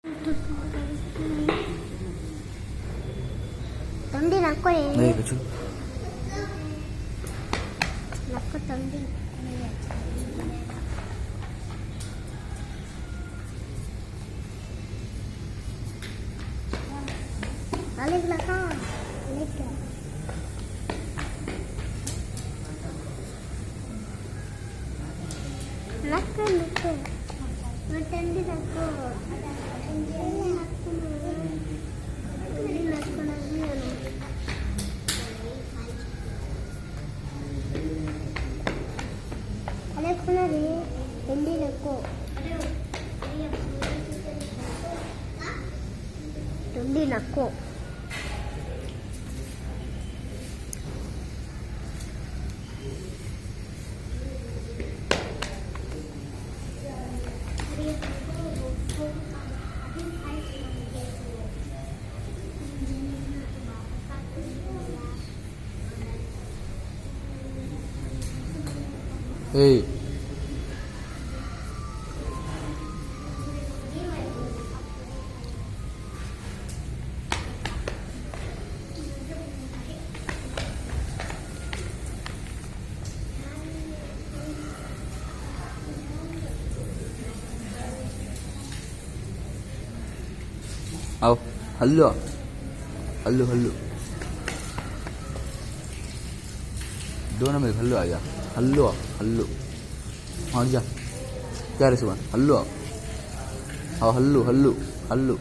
Tấm đi nắng quay đây cái chú nắng có tấm đi balik lah kak balik lah nakku matandi nakku Alekunaри hindi nakku hindi nakku hey आओ hello hello hello दोनों में hello आ जा hello hello हाँ जा क्या रे सुबह hello आओ हल्लो हल्लो हल्लो